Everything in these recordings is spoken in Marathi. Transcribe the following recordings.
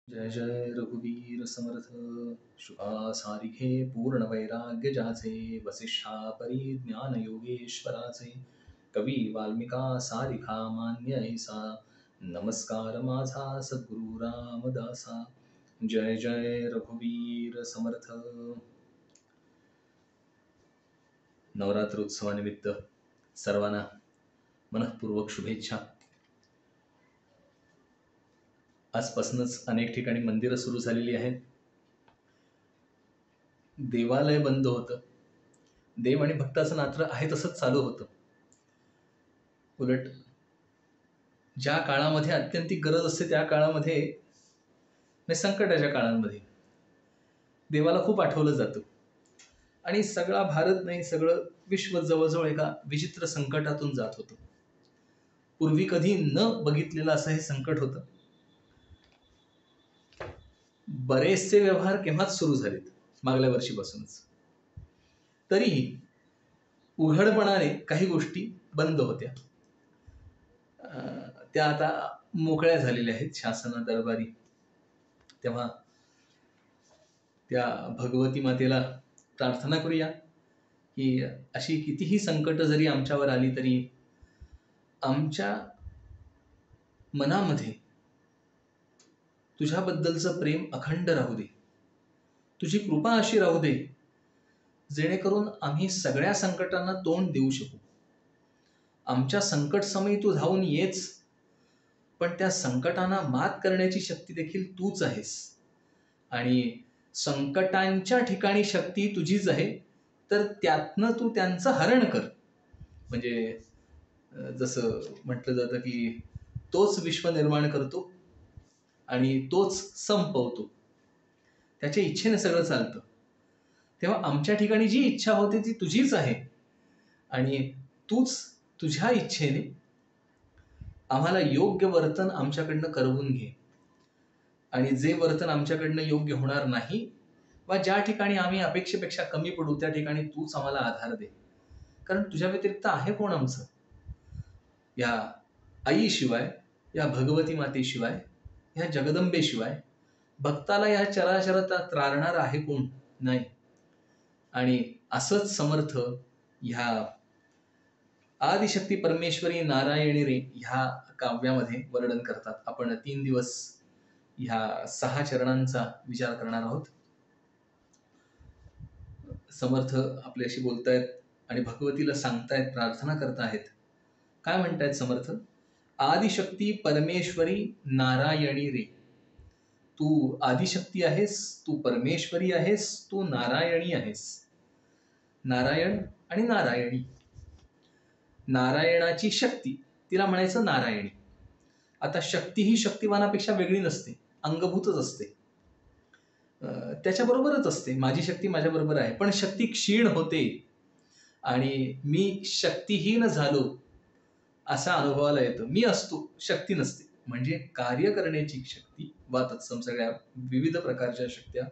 जय जय रघुवीर समर्थ. शुभा सारिखे पूर्ण वैराग्य जाचे, वसिष्ठा परिज्ञान योगेश्वराचे. कवी वाल्मिका सारिखा मान्य ऐसा, नमस्कार माझा सद्गुरु रामदासा. जय जय रघुवीर समर्थ. नवरात्रोत्सवानिमित्त सर्वांना मनःपूर्वक शुभेच्छा. आजपासूनच अनेक ठिकाणी मंदिरं सुरू झालेली आहेत. देवालय बंद होतं. देव आणि भक्ताचं नातं आहे तसंच चालू होतं. उलट ज्या काळामध्ये अत्यंतिक गरज असते त्या काळामध्ये, म्हणजे संकटाच्या काळांमध्ये देवाला खूप आठवलं जातं. आणि सगळा भारत नाही, सगळं विश्व जवळजवळ एका विचित्र संकटातून जात होतं. पूर्वी कधी न बघितलेलं असं हे संकट होतं. बरेचसे व्यवहार केव्हाच सुरू झालेत, मागल्या वर्षीपासूनच. तरीही उघडपणाने काही गोष्टी बंद होत्या. त्या आता मोकळ्या झालेल्या आहेत शासना दरबारी. तेव्हा त्या भगवती मातेला प्रार्थना करूया की अशी कितीही संकट जरी आमच्यावर आली तरी आमच्या मनामध्ये तुझ्याबद्दलचं प्रेम अखंड राहू दे, तुझी कृपा अशी राहू दे जेणेकरून आम्ही सगळ्या संकटांना तोंड देऊ शकू. आमच्या संकट समयी तू धावून येच, पण त्या संकटांना मात करण्याची शक्ती देखील तूच आहेस. आणि संकटांच्या ठिकाणी शक्ती तुझीच आहे, तर त्यातनं तू त्यांचं हरण कर. म्हणजे जसं म्हटलं जातं की तोच विश्व निर्माण करतो आणि तोच संपवतो, त्याच्या इच्छेने सगळं चालतं. तेव्हा आमच्या ठिकाणी जी इच्छा होते ती तुझीच आहे आणि तूच तुझ्या इच्छेने आम्हाला योग्य वर्तन आमच्याकडनं करवून घे. आणि जे वर्तन आमच्याकडनं योग्य होणार नाही वा ज्या ठिकाणी आम्ही अपेक्षेपेक्षा कमी पडू त्या ठिकाणी तूच आम्हाला आधार दे. कारण तुझ्या व्यतिरिक्त आहे कोण आमचं? या आईशिवाय, या भगवती मातेशिवाय, या जगदंबेशिवाय भक्ताला या चराचरात त्रारणार आहे कोण? नाही. आणि असंच समर्थ ह्या आदिशक्ती परमेश्वरी नारायणी रे ह्या काव्यामध्ये वर्णन करतात. आपण 3 दिवस ह्या 6 चरणांचा विचार करणार आहोत. समर्थ आपल्याशी बोलतायत आणि भगवतीला सांगतायत, प्रार्थना करतायत. काय म्हणतायत समर्थ? आदिशक्ती परमेश्वरी नारायणी रे. तू आदिशक्ती आहेस, तू परमेश्वरी आहेस, तू नारायणी आहेस. नारायण आणि नारायणी. नारायणाची शक्ती, तिला म्हणायचं नारायणी. आता शक्ती ही शक्तिवानापेक्षा वेगळी नसते, अंगभूतच असते. त्याच्याबरोबरच असते. माझी शक्ती माझ्याबरोबर आहे, पण शक्ती क्षीण होते आणि मी शक्तिहीन झालो असा अनुभवाला येतो. मी असतो, शक्ती नसते. म्हणजे कार्य करण्याची शक्ती वा तत्सम सगळ्या विविध प्रकारच्या शक्त्या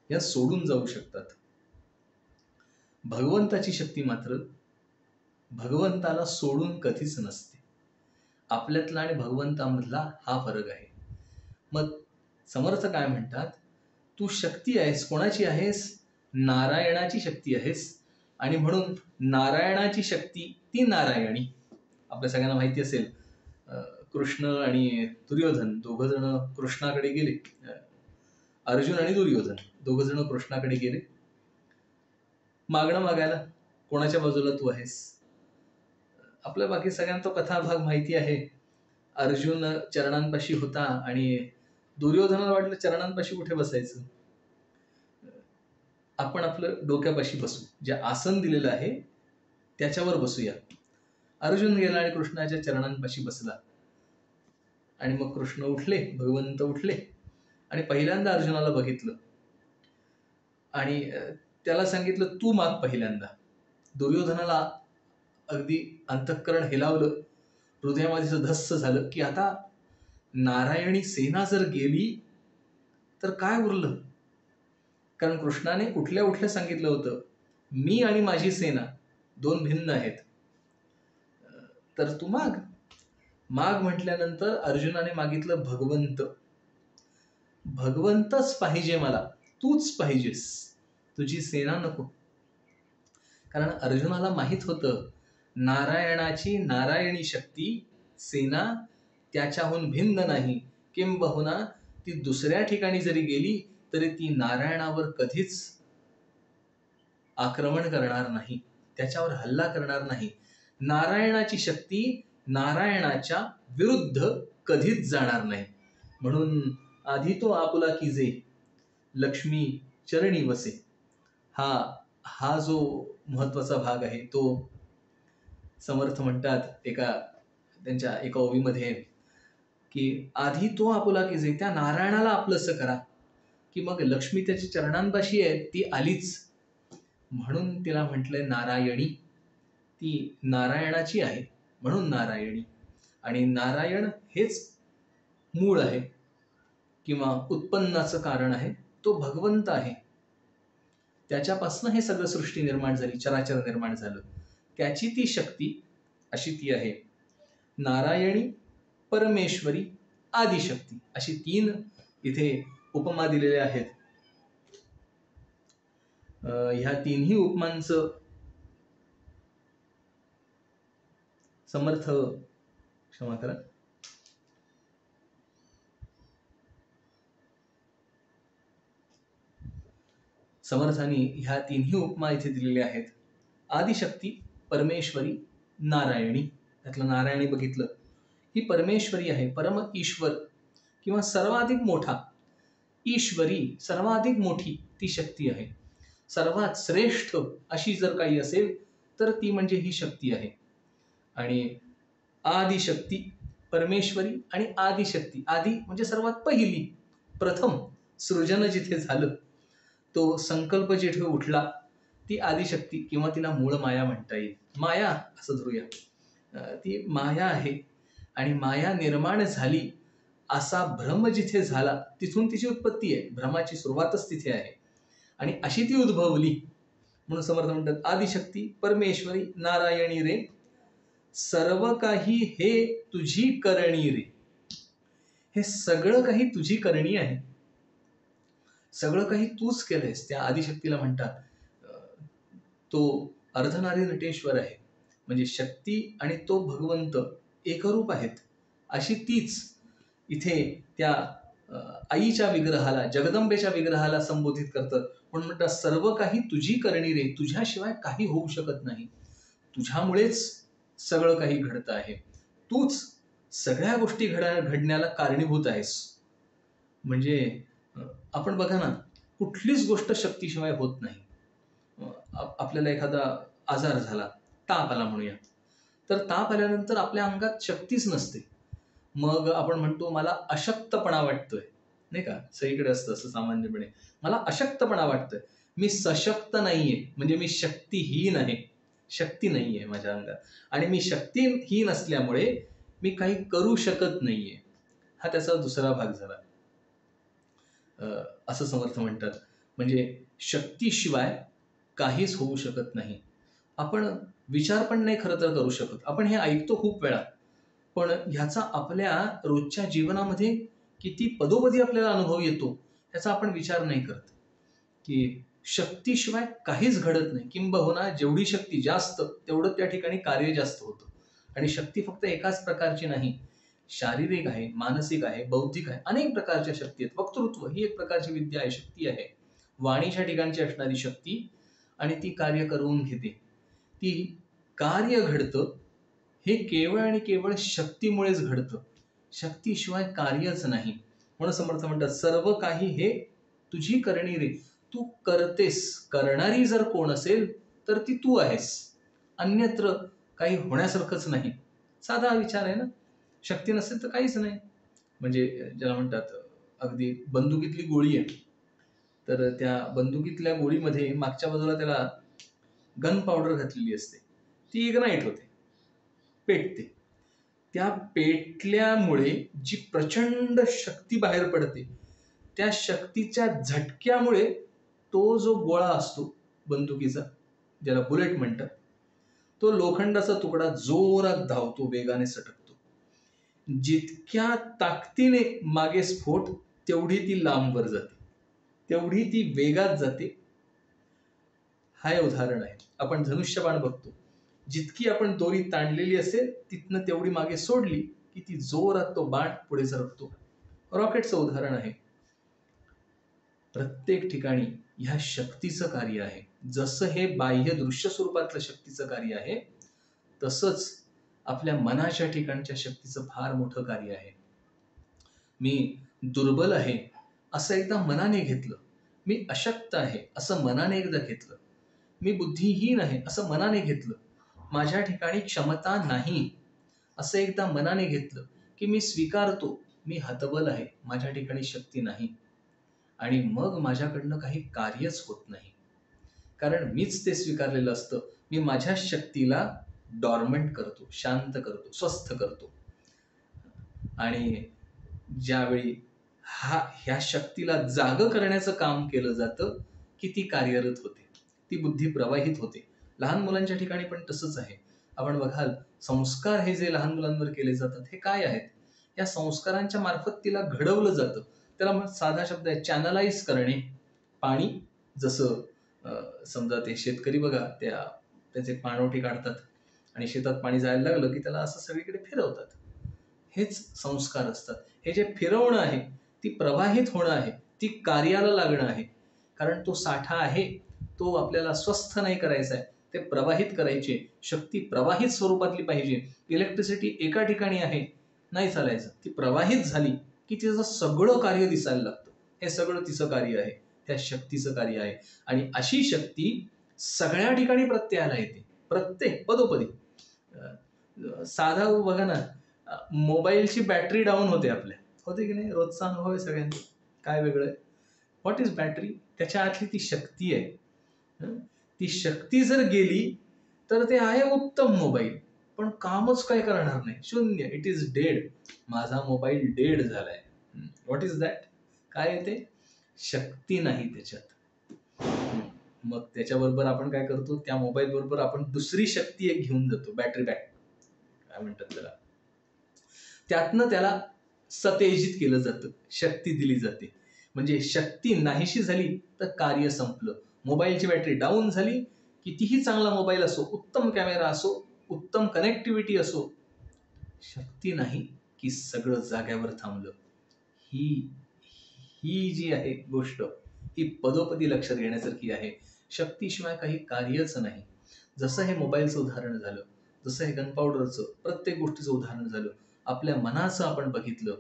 या सोडून जाऊ शकतात. भगवंताची शक्ती मात्र भगवंताला सोडून कधीच नसते. आपल्यातला आणि भगवंतामधला हा फरक आहे. मग समर्थ काय म्हणतात? तू शक्ती आहेस. कोणाची आहेस? नारायणाची शक्ती आहेस. आणि म्हणून नारायणाची शक्ती ती नारायणी. आपल्या सगळ्यांना माहिती असेल, कृष्ण आणि दुर्योधन दोघ जण कृष्णाकडे गेले. अर्जुन आणि दुर्योधन दोघ जण कृष्णाकडे गेले मागणं मागायला, कोणाच्या बाजूला तू आहेस. आपल्या बाकी सगळ्यांना तो कथाभाग माहिती आहे. अर्जुन चरणांपाशी होता आणि दुर्योधनाला वाटलं चरणांपाशी कुठे बसायचं, आपण आपलं डोक्यापाशी बसू, जे आसन दिलेलं आहे त्याच्यावर बसूया. अर्जुन गेला आणि कृष्णाच्या चरणांपाशी बसला. आणि मग कृष्ण उठले, भगवंत उठले आणि पहिल्यांदा अर्जुनाला बघितलं आणि त्याला सांगितलं तू माग पहिल्यांदा. दुर्योधनाला अगदी अंतःकरण हेलावलं, हृदयामध्ये धस्स झालं की आता नारायणी सेना जर गेली तर काय उरलं. कारण कृष्णाने उठल्या उठल्या सांगितलं होतं, मी आणि माझी सेना दोन भिन्न आहेत, तर तू माग. माग म्हटल्यानंतर अर्जुनाने मागितलं भगवंत. भगवंतच पाहिजे मला, तूच पाहिजेस, तुझी सेना नको. कारण अर्जुनाला माहित होतं नारायणाची नारायणी शक्ती सेना त्याच्याहून भिन्न नाही. किंबहुना ती दुसऱ्या ठिकाणी जरी गेली तरी ती नारायणावर कधीच आक्रमण करणार नाही, त्याच्यावर हल्ला करणार नाही. नारायणाची शक्ती नारायणाच्या विरुद्ध कधीच जाणार नाही. म्हणून आधी तो आपुला की जे लक्ष्मी चरणी वसे, हा जो महत्वाचा भाग आहे तो समर्थ म्हणतात त्यांच्या एका ओवीमध्ये की आधी तो आपुला की जे, त्या नारायणाला आपलंसं करा की मग लक्ष्मी त्याच्या चरणांपाशी आहे, ती आलीच. म्हणून तिला म्हटलंय नारायणी, ती नारायणाची आहे म्हणून नारायणी. आणि नारायण हेच मूळ आहे किंवा उत्पन्नाचं कारण आहे, तो भगवंत आहे. त्याच्यापासून हे सगळं सृष्टी निर्माण झाली, चराचर निर्माण झालं. त्याची ती शक्ती अशी ती आहे. नारायणी, परमेश्वरी, आदिशक्ती अशी 3 इथे उपमा दिलेल्या आहेत. ह्या 3ही उपमांचं समर्थ क्षमा करा समर्थांनी ह्या 3ही उपमा इथे दिलेल्या आहेत. आदिशक्ती, परमेश्वरी, नारायणी. त्यातलं नारायणी बघितलं, ही परमेश्वरी आहे, परम ईश्वर किंवा सर्वाधिक मोठा ईश्वरी, सर्वाधिक मोठी ती शक्ती आहे. सर्वात श्रेष्ठ अशी जर काही असेल तर ती म्हणजे ही शक्ती आहे. आणि आदिशक्ती, परमेश्वरी आणि आदिशक्ती. आदी म्हणजे सर्वात पहिली, प्रथम सृजन जिथे झालं, तो संकल्प जिथे उठला, ती आदिशक्ती किंवा तिला मूळ माया म्हणता येईल. माया असं धरूया, ती माया आहे. आणि माया निर्माण झाली असा भ्रम जिथे झाला तिथून तिची उत्पत्ती आहे, भ्रमाची सुरुवातच तिथे आहे. आणि अशी ती उद्भवली म्हणून समर्थ म्हणतात आदिशक्ती, परमेश्वरी, नारायणी रे, सर्व काही हे तुझी करणी रे. हे सगळं काही तुझी करणी आहे, सगळं काही तूच केलंयस. त्या आदिशक्तीला म्हणतात तो अर्धनारी नटेश्वर आहे, म्हणजे शक्ती आणि तो भगवंत एकरूप आहेत. अशी तीच इथे त्या आईच्या विग्रहाला, जगदंबेच्या विग्रहाला संबोधित करतात. म्हणून म्हणतात सर्व काही तुझी करणी रे, तुझ्याशिवाय काही होऊ शकत नाही, तुझ्यामुळेच सगळं काही घडतं आहे, तूच सगळ्या गोष्टी घडण्याला कारणीभूत आहेस. म्हणजे आपण बघा ना, कुठलीच गोष्ट शक्तीशिवाय होत नाही. आपल्याला एखादा आजार झाला, ताप आला म्हणूया, तर ताप आल्यानंतर आपल्या अंगात शक्तीच नसते. मग आपण म्हणतो मला अशक्तपणा वाटतोय, नाही का, सगळीकडे असतं असं सामान्यपणे, मला अशक्तपणा वाटतोय, मी सशक्त नाहीये, म्हणजे मी शक्तीहीन आहे, शक्ती नाहीये माझ्या अंगात. आणि मी शक्तीहीन असल्यामुळे मी काही करू शकत नाहीये. हा त्याचा दुसरा भाग झाला. असं समर्थ म्हणतात. म्हणजे शक्तीशिवाय काहीच होऊ शकत नाही. आपण विचार पण नाही खरं तर करू शकत. आपण हे ऐकतो खूप वेळा, पण ह्याचा आपल्या रोजच्या जीवनामध्ये किती पदोपदी आपल्याला अनुभव येतो ह्याचा आपण विचार नाही करत. की शक्तीशिवाय काहीच घडत नाही, किंबहुना जेवढी शक्ती जास्त तेवढं त्या ठिकाणी कार्य जास्त होतं. आणि शक्ती फक्त एकाच प्रकारची नाही, शारीरिक आहे, मानसिक आहे, बौद्धिक आहे, अनेक प्रकारच्या शक्ती आहेत. वक्तृत्व ही एक प्रकारची विद्या आहे, शक्ती आहे, वाणीच्या ठिकाणची असणारी शक्ती, आणि ती कार्य करून घेते. ती कार्य घडतं हे केवळ आणि केवळ शक्तीमुळेच घडतं, शक्तीशिवाय कार्यच नाही. म्हणून समर्थ म्हणतात सर्व काही हे तुझी करणी रे, तू करतेस. करणारी जर कोण असेल तर ती तू आहेस, अन्यत्र काही होण्यासारखंच नाही. साधा विचार आहे ना, शक्ती नसेल तर काहीच नाही. म्हणजे ज्याला म्हणतात अगदी बंदुकीतली गोळी आहे, तर त्या बंदुकीतल्या गोळीमध्ये मागच्या बाजूला त्याला गन पावडर घातलेली असते, ती इग्नाइट होते, पेटते. त्या पेटल्यामुळे जी प्रचंड शक्ती बाहेर पडते, त्या शक्तीच्या झटक्यामुळे तो जो गोळा असतो बंदुकीचा, ज्याला बुलेट म्हणतात, तो लोखंडाचा तुकडा जोरात धावतो, वेगाने सटकतो. जितक्या ताकदीने मागे स्फोट, तेवढी ती लांबवर जाते, तेवढी ती वेगात जाते. हे उदाहरण आहे. आपण धनुष्यबाण बघतो, जितकी आपण दोरी ताणलेली असेल तिथनं तेवढी मागे सोडली की ती जोरात तो बाण पुढे सरकतो. रॉकेटचं उदाहरण आहे. प्रत्येक ठिकाणी ह्या शक्तीचं कार्य आहे. जसं हे बाह्य दृश्य स्वरूपातलं शक्तीचं कार्य आहे, तसंच आपल्या मनाच्या ठिकाणच्या शक्तीचं फार मोठं कार्य आहे. मी दुर्बल आहे असं एकदा मनाने घेतलं, मी अशक्त आहे असं मनाने एकदा घेतलं, मी बुद्धिहीन आहे असं मनाने घेतलं, माझ्या ठिकाणी क्षमता नाही असं एकदा मनाने घेतलं की मी स्वीकारतो, मी हतबल आहे, माझ्या ठिकाणी शक्ती नाही. आणि मग माझ्याकडनं काही कार्यच होत नाही, कारण मीच ते स्वीकारलेलं असतं. मी माझ्या शक्तीला डॉर्मंट करतो, शांत करतो, स्वस्थ करतो. आणि ज्यावेळी ह्या शक्तीला जाग करण्याचं काम केलं जातं की ती कार्यरत होते, ती बुद्धी प्रवाहित होते. लहान मुलांच्या ठिकाणी पण तसंच आहे. आपण बघाल, संस्कार हे जे लहान मुलांवर केले जातात हे काय आहेत? या संस्कारांच्या मार्फत तिला घडवलं जातं. त्याला साधा शब्द आहे, चॅनलाइज करणे. पाणी जसं समजा ते शेतकरी बघा, त्याचे पाणवठे काढतात आणि शेतात पाणी जायला लागलं की त्याला असं सगळीकडे फिरवतात. हेच संस्कार असतात. हे जे फिरवणं आहे, ती प्रवाहित होणं आहे, ती कार्याला लागणं आहे. कारण तो साठा आहे, तो आपल्याला स्वस्थ नाही करायचा आहे, ते प्रवाहित करायचे. शक्ती प्रवाहित स्वरूपातली पाहिजे. इलेक्ट्रिसिटी एका ठिकाणी आहे, नाही चालायचं. ती प्रवाहित झाली की तिचं सगळं कार्य दिसायला लागतं. हे सगळं तिचं कार्य आहे, त्या शक्तीचं कार्य आहे. आणि अशी शक्ती सगळ्या ठिकाणी प्रत्ययाला येते, प्रत्येक पदोपदी. साधा बघा ना, मोबाईलची बॅटरी डाऊन होते आपल्या, होते की नाही? रोजचा अनुभव आहे सगळ्यांना. काय वेगळं आहे? What is battery? त्याच्या आतली ती शक्ती आहे. ती शक्ती जर गेली तर ते आहे उत्तम मोबाईल, पण कामच काय करणार नाही, शून्य. It is dead. माझा मोबाईल डेड झालाय. What is that? काय येते? शक्ती नाही त्याच्यात. मग त्याच्याबरोबर आपण काय करतो? त्या मोबाईल बरोबर आपण दुसरी शक्ती एक घेऊन जातो, बॅटरी बॅक काय म्हणतात त्याला. त्यातनं त्याला सतेजित केलं जातं, शक्ती दिली जाते. म्हणजे शक्ती नाहीशी झाली तर कार्य संपलं. मोबाईलची बॅटरी डाऊन झाली, कितीही चांगला मोबाईल असो, उत्तम कॅमेरा असो, उत्तम कनेक्टिव्हिटी असो, शक्ती नाही की सगळं जाग्यावर थांबलं. ही जी आहे गोष्ट, ही पदोपदी लक्षात घेण्यासारखी आहे. शक्तीशिवाय काही कार्यच नाही. जसं हे मोबाईलचं उदाहरण झालं, जसं हे गनपावडरचं, प्रत्येक गोष्टीचं उदाहरण झालं, आपल्या मनाचं आपण बघितलं.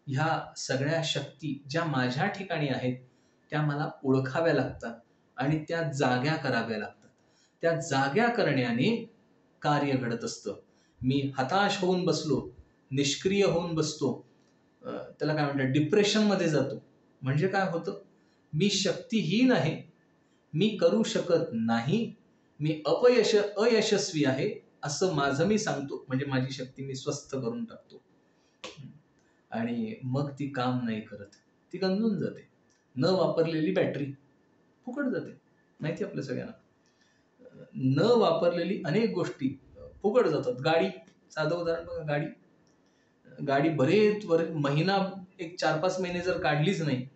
ह्या सगळ्या शक्ती ज्या माझ्या ठिकाणी आहेत त्या मला ओळखाव्या लागतात आणि त्या जाग्या कराव्या लागतात. त्या जाग्या करण्याने कार्य घडत असतं. मी हताश होऊन बसलो, निष्क्रिय होऊन बसतो, त्याला काय म्हणतात, डिप्रेशनमध्ये जातो, म्हणजे काय होतं? मी शक्तीहीन आहे, मी करू शकत नाही, मी अयशस्वी आहे असं माझं मी सांगतो. म्हणजे माझी शक्ती मी स्वस्थ करून टाकतो आणि मग ती काम नाही करत, ती गंजून जाते. न वापरलेली बॅटरी फुकट जाते, माहिती आपल्या सगळ्यांना. न वापरलेली अनेक गोष्टी फुकट जातात. गाडी, साधं उदाहरण बघा, गाडी बरेच महिना, एक 4-5 महिने जर काढलीच नाही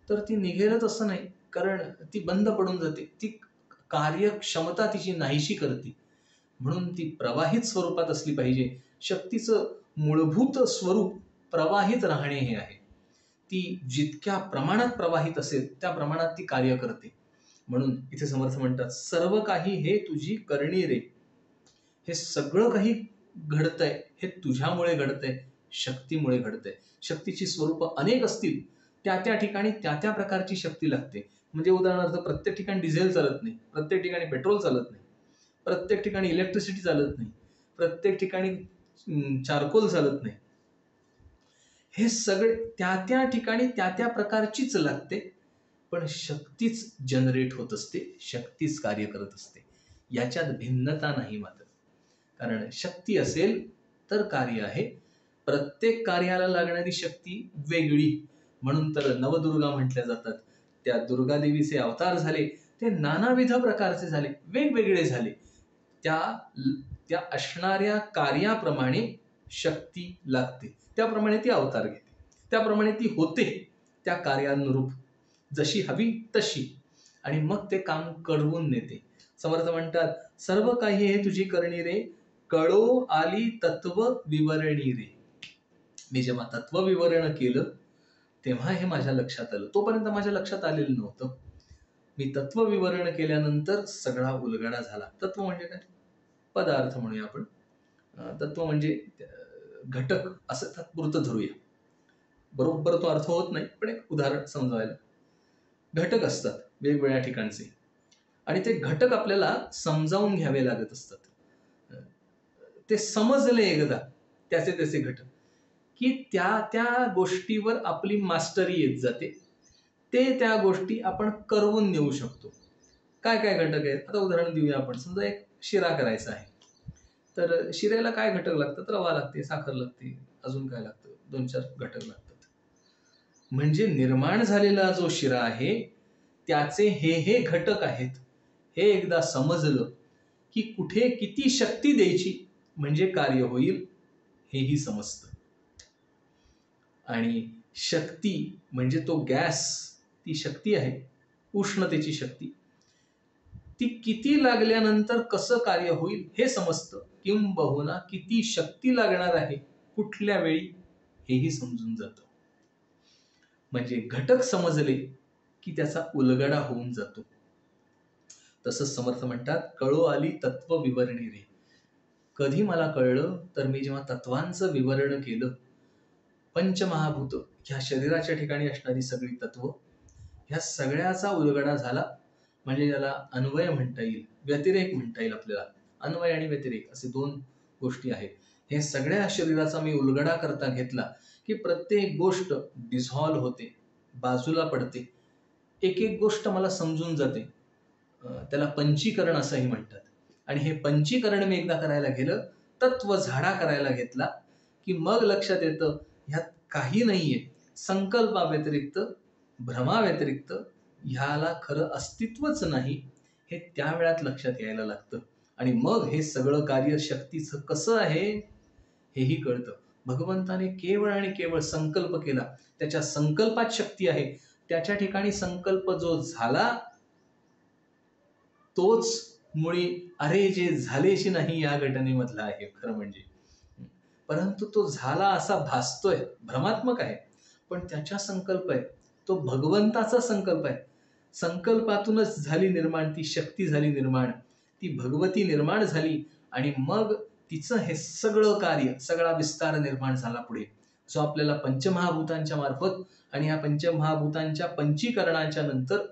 तर ती निघेलच असं नाही, कारण ती बंद पडून जाते. ती कार्यक्षमता तिची नाहीशी करते. म्हणून ती प्रवाहित स्वरूपात असली पाहिजे. शक्तीचं मूलभूत स्वरूप प्रवाहित राहणे हे आहे. ती जितक्या प्रमाणात प्रवाहित असेल त्या प्रमाणात ती कार्य करते. म्हणून इथे समर्थ म्हणतात, सर्व काही हे तुझी करणी रे. हे सगळं काही घडतंय हे तुझ्यामुळे घडतंय, शक्तीमुळे घडतंय. शक्तीची स्वरूप अनेक असतील, त्या ठिकाणी त्या प्रकारची शक्ती लागते. म्हणजे उदाहरणार्थ, प्रत्येक ठिकाणी डिझेल चालत नाही, प्रत्येक ठिकाणी पेट्रोल चालत नाही, प्रत्येक ठिकाणी इलेक्ट्रिसिटी चालत नाही, प्रत्येक ठिकाणी चारकोल चालत नाही. हे सगळे त्या ठिकाणी त्या प्रकारचीच लागते, पण शक्तीच जनरेट होत असते, शक्तीच कार्य करत असते. याच्यात भिन्नता नाही मात्र. कारण शक्ती असेल तर कार्य आहे. प्रत्येक कार्याला लागणारी शक्ती वेगळी. म्हणून तर नवदुर्गा म्हटल्या जातात. त्या दुर्गादेवीचे अवतार झाले ते नानाविध प्रकारचे झाले, वेगवेगळे झाले. त्या असणाऱ्या कार्याप्रमाणे शक्ती लागते, त्याप्रमाणे ती अवतार घेते, त्याप्रमाणे ती होते. त्या कार्यानुरूप, जशी हवी तशी, आणि मग ते काम कळवून नेते. समर्थ म्हणतात, सर्व काही हे तुझी करणी रे, कळो आली तत्व विवरणी रे. मी जेव्हा तत्व विवरण केलं तेव्हा हे माझ्या लक्षात आलं. तोपर्यंत माझ्या लक्षात आलेलं नव्हतं. मी तत्व विवरण केल्यानंतर सगळा उलगडा झाला. तत्व म्हणजे काय? पदार्थ म्हणूया आपण. तत्व म्हणजे घटक असं तात्पुरतं धरूया. बरोबर तो अर्थ होत नाही, पण एक उदाहरण समजावायला. घटक असतात वेगवेगळ्या ठिकाणचे, आणि ते घटक आपल्याला समजावून घ्यावे लागत असतात. ते समजले एकदा त्याचे त्याचे घटक, की त्या त्या गोष्टीवर आपली मास्टरी येत जाते. ते त्या गोष्टी आपण करवून नेऊ शकतो. काय काय घटक आहेत आता उदाहरण देऊया आपण. समजा एक शिरा करायचा आहे, तर शिऱ्याला काय घटक लागतात? रवा लागते, साखर लागते, अजून काय लागतं? 2-4 घटक लागतात. म्हणजे निर्माण झालेला जो शिरा आहे त्याचे हे घटक आहेत हे एकदा समजलं की कुठे किती शक्ती द्यायची म्हणजे कार्य होईल हेही समजतं. आणि शक्ती म्हणजे तो गॅस, ती शक्ती आहे, उष्णतेची शक्ती, ती किती लागल्यानंतर कसं कार्य होईल हे समजतं. किंबहुना किती शक्ती लागणार आहे कुठल्या वेळी हेही समजून जातं. म्हणजे घटक समजले की त्याचा उलगडा होऊन जातो. तसंच समर्थ म्हणतात, कळो आली तत्व विवरणी रे. कधी मला कळलं तर मी जेव्हा तत्वांचं विवरण केलं. पंचमहाभूत, ह्या शरीराच्या ठिकाणी असणारी सगळी तत्व, ह्या सगळ्याचा उलगडा झाला. म्हणजे याला अन्वय म्हणता येईल, व्यतिरेक म्हणता येईल आपल्याला. अन्वय आणि व्यतिरेक असे 2 गोष्टी आहेत. हे सगळ्या शरीराचा मी उलगडा करता घेतला की प्रत्येक गोष्ट डिझॉल्व होते, बाजूला पडते. एक एक गोष्ट मला समजून जाते. त्याला पंचीकरण असंही म्हणतात. आणि हे पंचीकरण मी एकदा करायला गेलं, तत्व झाडा करायला घेतला की मग लक्षात येतं ह्यात काही नाहीये. संकल्पाव्यतिरिक्त, भ्रमाव्यतिरिक्त ह्याला खरं अस्तित्वच नाही हे त्या वेळात लक्षात यायला लागतं. आणि मग हे सगळं कार्य शक्तीचं कसं आहे हेही कळतं. भगवंताने केवळ आणि केवळ संकल्प केला, त्याच्या संकल्पात शक्ती आहे. त्याच्या ठिकाणी संकल्प जो झाला तोच मुळी अरे जे झालेशी नाही या घटनेमधला आहे खरं म्हणजे. परंतु तो झाला असा भासतोय, भ्रमात्मक आहे, पण त्याच्या संकल्प आहे, तो भगवंताचा संकल्प आहे. संकल्पातूनच झाली निर्माण, ती शक्ती झाली निर्माण, ती भगवती निर्माण झाली. आणि मग तिचं हे सगळं कार्य, सगळा विस्तार निर्माण झाला पुढे, जो आपल्याला पंचमहाभूतांच्या मार्फत आणि या पंचमहाभूतांच्या पंचीकरणाच्या नंतर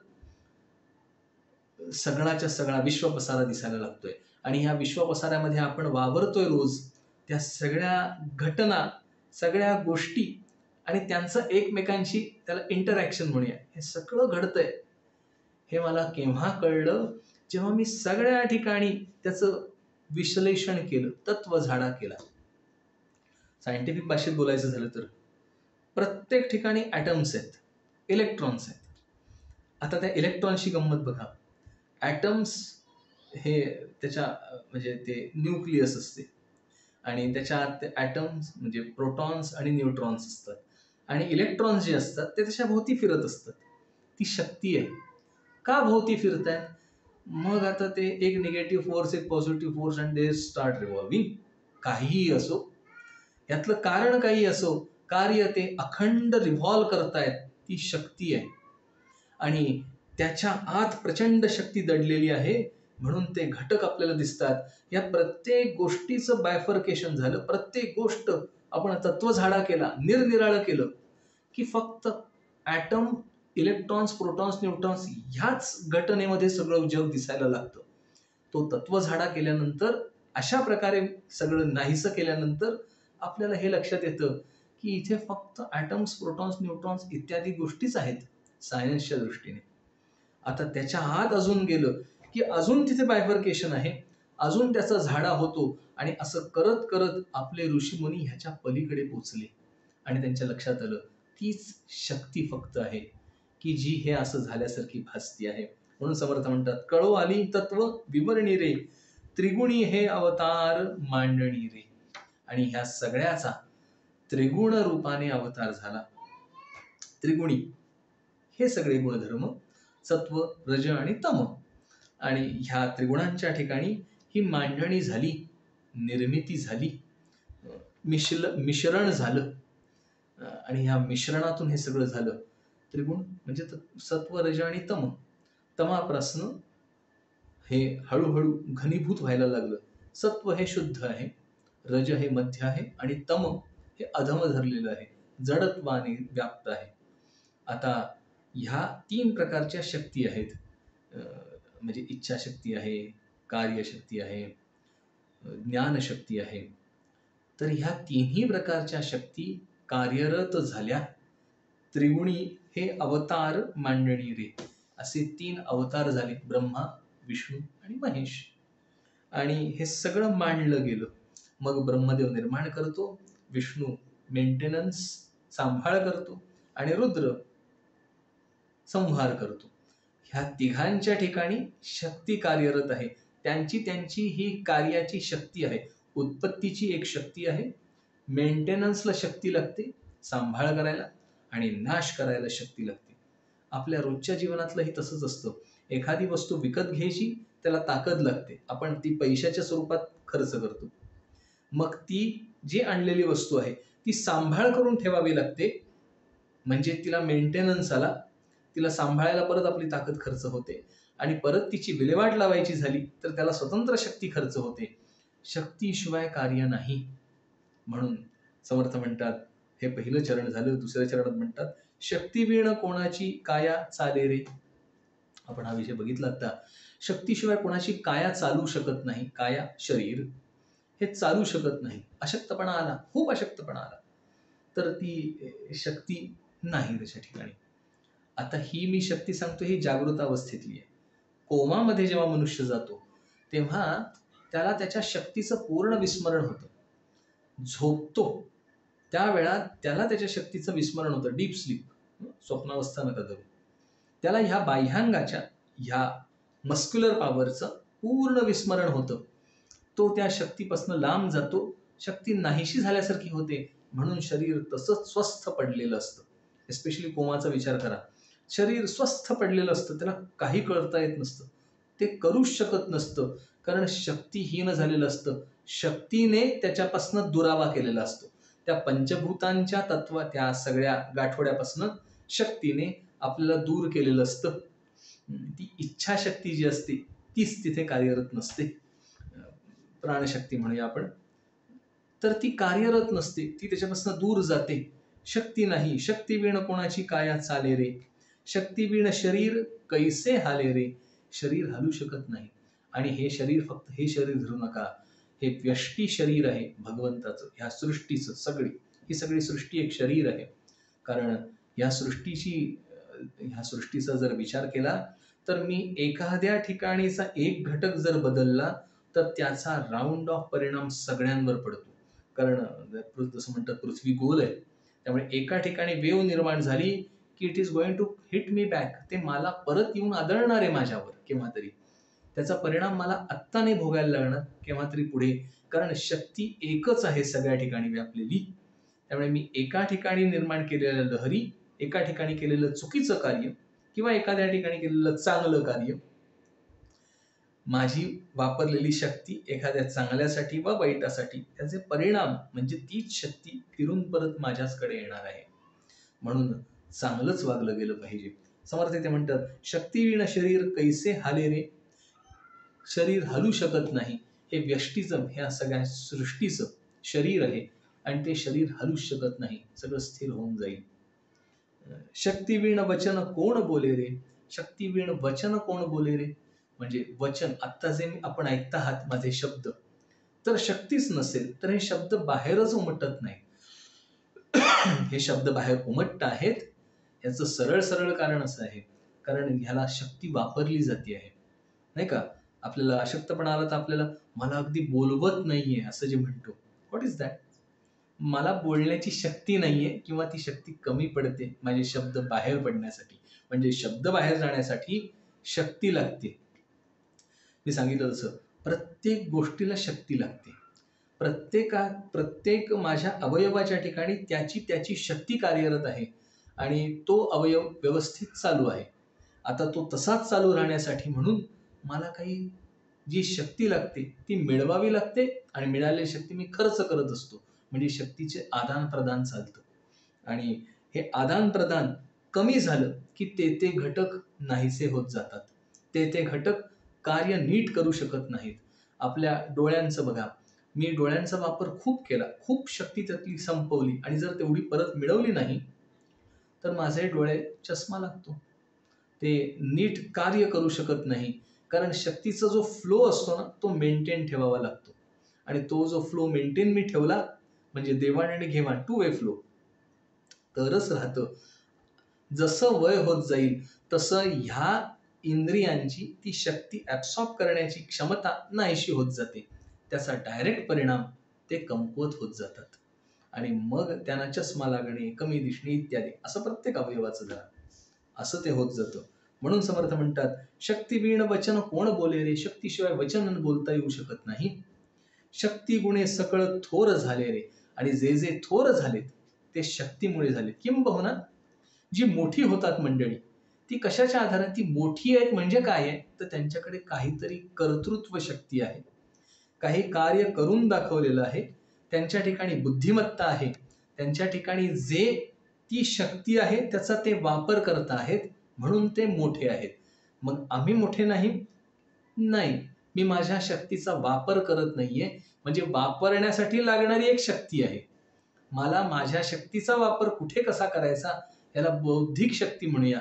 सगळाच्या सगळा विश्वपसारा दिसायला लागतोय. आणि ह्या विश्वपसाऱ्यामध्ये आपण वावरतोय रोज. त्या सगळ्या घटना, सगळ्या गोष्टी आणि त्यांचं एकमेकांशी त्याला इंटरॅक्शन म्हणूया, हे सगळं घडतंय. हे मला केव्हा कळलं? जेव्हा मी सगळ्या ठिकाणी त्याचं विश्लेषण केलं, तत्व झाडा केला. सायंटिफिक भाषेत बोलायचं झालं तर प्रत्येक ठिकाणी ॲटम्स आहेत, इलेक्ट्रॉन्स आहेत. आता त्या इलेक्ट्रॉन्सची गंमत बघा. ॲटम्स हे त्याच्या म्हणजे ते न्यूक्लियस असते, आणि त्याच्या आत ते ॲटम्स म्हणजे प्रोटॉन्स आणि न्यूट्रॉन्स असतात, आणि इलेक्ट्रॉन्स जे असतात ते त्याच्या भोवती फिरत असतात. ती शक्ती आहे. का भोवती फिरतायत? मग आता ते एक निगेटिव्ह फोर्स, एक positive force, and they start revolving. काहीही असो, यातलं कारण काही असो, कार्य ते अखंड रिव्हॉल्व करतायत, ती शक्ती आहे. आणि त्याच्या आत प्रचंड शक्ती दडलेली आहे, म्हणून ते घटक आपल्याला दिसतात. या प्रत्येक गोष्टीचं बायफर्केशन झालं. प्रत्येक गोष्ट आपण तत्व झाडा केला, निरनिराळं केलं की फक्त ॲटम, इलेक्ट्रॉन्स, प्रोटॉन्स, न्यूट्रॉन्स ह्याच घटनेमध्ये सगळं जग दिसायला लागतं. तो तत्व झाडा केल्यानंतर, अशा प्रकारे सगळं नाहीसं केल्यानंतर आपल्याला हे लक्षात येतं की इथे फक्त ॲटम्स, प्रोटॉन्स, न्यूट्रॉन्स इत्यादी गोष्टीच आहेत सायन्सच्या दृष्टीने. आता त्याच्या आत अजून गेलं की अजून तिथे बायफर्केशन आहे, अजून त्याचा झाडा होतो. आणि असं करत करत आपले ऋषीमुनी ह्याच्या पलीकडे पोचले आणि त्यांच्या लक्षात आलं तीच शक्ती फक्त आहे की जी हे असं झाल्यासारखी भासती आहे. म्हणून समर्थ म्हणतात, कळो आली तत्व विवरणी रे, त्रिगुणी हे अवतार मांडणी रे. आणि ह्या सगळ्याचा त्रिगुण रूपाने अवतार झाला. त्रिगुणी हे सगळे गुणधर्म सत्व, रज आणि तम. आणि ह्या त्रिगुणांच्या ठिकाणी ही मांडणी झाली, निर्मिती झाली, मिश्रण झालं. आणि ह्या मिश्रणातून हे सगळं झालं. त्रिगुण म्हणजे सत्व, रज आणि तम. तमापासून हे हळूहळू घनीभूत व्हायला लागलं. सत्व हे शुद्ध आहे, रज हे मध्य आहे आणि तम हे अधम धरलेलं आहे, जडत्वाने व्याप्त आहे. आता ह्या 3 प्रकारच्या शक्ती आहेत. म्हणजे इच्छाशक्ती आहे, कार्यशक्ती आहे, ज्ञानशक्ती आहे. तर ह्या 3ही प्रकारच्या शक्ती कार्यरत झाल्या. त्रिगुणी हे अवतार मांडणी रे, असे 3 अवतार झाले, ब्रह्मा, विष्णू आणि महेश. आणि हे सगळं मांडलं गेलं. मग ब्रह्मदेव निर्माण करतो, विष्णू मेंटेनन्स सांभाळ करतो आणि रुद्र संहार करतो. ह्या तिघांच्या ठिकाणी शक्ती कार्यरत आहे. त्यांची त्यांची ही कार्याची शक्ती आहे. उत्पत्तीची एक शक्ती आहे, मेंटेनन्सला शक्ती लागते, सांभाळ करायला, आणि नाश करायला शक्ती लागते. आपल्या रोजच्या जीवनातलंही तसंच असतं. एखादी वस्तू विकत घ्यायची, त्याला ताकद लागते, आपण ती पैशाच्या स्वरूपात खर्च करतो. मग ती जी आणलेली वस्तू आहे ती सांभाळ करून ठेवावी लागते, म्हणजे तिला मेंटेनन्स आला, तिला सांभाळायला परत आपली ताकद खर्च होते, आणि परत तिची विल्हेवाट लावायची झाली तर त्याला स्वतंत्र शक्ती खर्च होते. शक्तीशिवाय कार्य नाही. म्हणून समर्थ म्हणतात, हे पहिलं चरण झालं. दुसऱ्या चरणात म्हणतात, शक्तीवीण कोणाची काया चाले रे. आपण हा विषय बघितला आता. शक्तीशिवाय कोणाची काया चालू शकत नाही. काया शरीर हे चालू शकत नाही. अशक्तपणा आला, खूप अशक्तपणा आला तर ती शक्ती नाही त्याच्या ठिकाणी. आता ही मी शक्ती सांगतो ही जागृत अवस्थेतली आहे. कोमामध्ये जेव्हा मनुष्य जातो तेव्हा त्याला त्याच्या शक्तीचं पूर्ण विस्मरण होतं. झोपतो त्यावेळा त्याला त्याच्या शक्तीचं विस्मरण होतं, डीप स्लीप, स्वप्नावस्था नका धरू. त्याला ह्या बाह्यांगाच्या, ह्या मस्क्युलर पॉवरचं पूर्ण विस्मरण होतं. तो त्या शक्तीपासून लांब जातो, शक्ती नाहीशी झाल्यासारखी होते. म्हणून शरीर तसंच स्वस्थ पडलेलं असतं. एस्पेशली कोमाचा विचार करा. शरीर स्वस्थ पडलेलं असतं, त्याला काही कळता येत नसतं, ते करूच शकत नसतं, कारण शक्तीहीन झालेलं असतं. शक्तीने त्याच्यापासून दुरावा केलेला असतो. त्या पंचभूतांच्या तत्व, त्या सगळ्या गाठोड्यापासून शक्तीने आपल्याला दूर केलेलं असतं. ती इच्छाशक्ती जी असते तीच तिथे कार्यरत नसते. प्राणशक्ती म्हणूया आपण, तर ती कार्यरत नसते, ती त्याच्यापासून दूर जाते. शक्ती नाही. शक्तीवीण कोणाची काया चाले रे. शक्तीवीण शरीर कैसे हाले रे. शरीर हलू शकत नाही. आणि हे शरीर, फक्त हे शरीर धरू नका, हे व्यष्टी शरीर आहे भगवंताचं, ह्या सृष्टीचं. ही सगळी सृष्टी एक शरीर आहे. कारण ह्या सृष्टीचा जर विचार केला तर मी एखाद्या ठिकाणीचा एक घटक जर बदलला तर त्याचा राऊंड ऑफ परिणाम सगळ्यांवर पडतो. कारण जसं म्हणतात पृथ्वी गोल आहे, त्यामुळे एका ठिकाणी वेव निर्माण झाली की it is going to hit me back. ते मला परत येऊन आदळणार आहे माझ्यावर केव्हा तरी. त्याचा परिणाम मला आत्ता नाही भोगायला लागणार, केव्हा तरी पुढे. कारण शक्ती एकच आहे सगळ्या ठिकाणी व्यापलेली. त्यामुळे मी एका ठिकाणी निर्माण केलेल्या लहरी, एका ठिकाणी केलेलं चुकीचं कार्य किंवा एखाद्या ठिकाणी केलेलं चांगलं कार्य, माझी वापरलेली शक्ती एखाद्या चांगल्यासाठी वा वाईटासाठी, त्याचे परिणाम म्हणजे तीच शक्ती फिरून परत माझ्याचकडे येणार आहे. म्हणून चांगलंच वागलं गेलं पाहिजे. समर्थ ते म्हणतात, शक्तीवीण शरीर कैसे हाले रे. शरीर हलू शकत नाही. हे व्यष्टीचं, ह्या सगळ्या सृष्टीचं शरीर आहे आणि ते शरीर हलूच शकत नाही, सगळं स्थिर होऊन जाईल. शक्तीवीण वचन कोण बोले रे. शक्तीवीण वचन कोण बोले रे. म्हणजे वचन, आत्ता जे आपण ऐकत आहात माझे शब्द, तर शक्तीच नसेल तर हे शब्द बाहेरच उमटत नाही. हे शब्द बाहेर उमटत आहेत, याचं सरळ सरळ कारण असं आहे, कारण ह्याला शक्ती वापरली जाते आहे, नाही का. आपल्याला अशक्तपणा आला तर आपल्याला, मला अगदी बोलवत नाहीये असं जे म्हणतो, व्हॉट इज दॅट. मला बोलण्याची शक्ती नाहीये किंवा ती शक्ती कमी पडते माझे शब्द बाहेर पडण्यासाठी. म्हणजे शब्द बाहेर जाण्यासाठी शक्ती लागते. मी सांगितलं तसं प्रत्येक गोष्टीला शक्ती लागते. प्रत्येक माझ्या अवयवाच्या ठिकाणी त्याची शक्ती कार्यरत आहे. आणि तो अवयव व्यवस्थित चालू आहे. आता तो तसाच चालू राहण्यासाठी म्हणून मला काही जी शक्ती लागते ती मिळवावी लागते आणि मिळालेली शक्ती मी खर्च करत असतो. म्हणजे शक्तीचे आदान-प्रदान चालतं. आणि हे आदान-प्रदान कमी झालं की ते घटक नाहीसे होत जातात. ते घटक कार्य नीट करू शकत नाहीत. आपल्या डोळ्यांचं बघा. मी डोळ्यांचा वापर खूप केला. खूप शक्ती त्यातली संपवली आणि जर तेवढी परत मिळवली नाही, तर माझे डोळे चष्मा लागतो. ते नीट कार्य करू शकत नाही. कारण शक्तीचा जो फ्लो असतो ना, तो मेंटेन ठेवावा लागतो. आणि तो जो फ्लो मेंटेन मी ठेवला, म्हणजे देवाण आणि घेवाण, टू वे फ्लो, तरच राहतं. जसं वय होत जाईल, तसं ह्या इंद्रियांची ती शक्ती ॲब्सॉर्ब करण्याची क्षमता नाहीशी होत जाते. त्याचा डायरेक्ट परिणाम ते कमकुवत होत जातात. आणि मग त्यांना चष्मा लागणे, कमी दिसणे इत्यादी असं प्रत्येक अवयवाचं झालं. असं ते होत जातं. म्हणून समर्थ म्हणतात, शक्तिवीण वचन कोण बोले रे, शक्तीशिवाय वचन बोलता येऊ शकत नाही. शक्ती गुणे सकळ थोर झाले रे. आणि जे थोर झालेत ते शक्तीमुळे झाले. किंबहुना जी मोठी होतात मंडळी, ती कशाच्या आधाराने ती मोठी आहेत म्हणजे काय आहे, तर त्यांच्याकडे काहीतरी कर्तृत्व शक्ती आहे. काही कार्य करून दाखवलेलं आहे. त्यांच्या ठिकाणी बुद्धिमत्ता आहे. त्यांच्या ठिकाणी जे ती शक्ती आहे त्याचा ते वापर करत आहेत, म्हणून ते मोठे आहेत. मग आम्ही मोठे नाही? नाही. मी माझ्या शक्तीचा वापर करत नाहीये, म्हणजे वापरण्यासाठी लागणारी एक शक्ती आहे. मला माझ्या शक्तीचा वापर कुठे कसा करायचा, याला बौद्धिक शक्ती म्हणूया,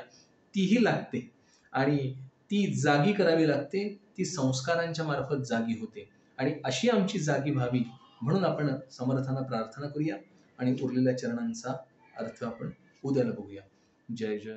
तीही लागते. आणि ती जागी करावी लागते. ती संस्कारांच्या मार्फत जागी होते. आणि अशी आमची जागी व्हावी म्हणून आपण समर्थांना प्रार्थना करूया आणि उरलेल्या चरणांचा अर्थ आपण उद्याला बघूया. जय जय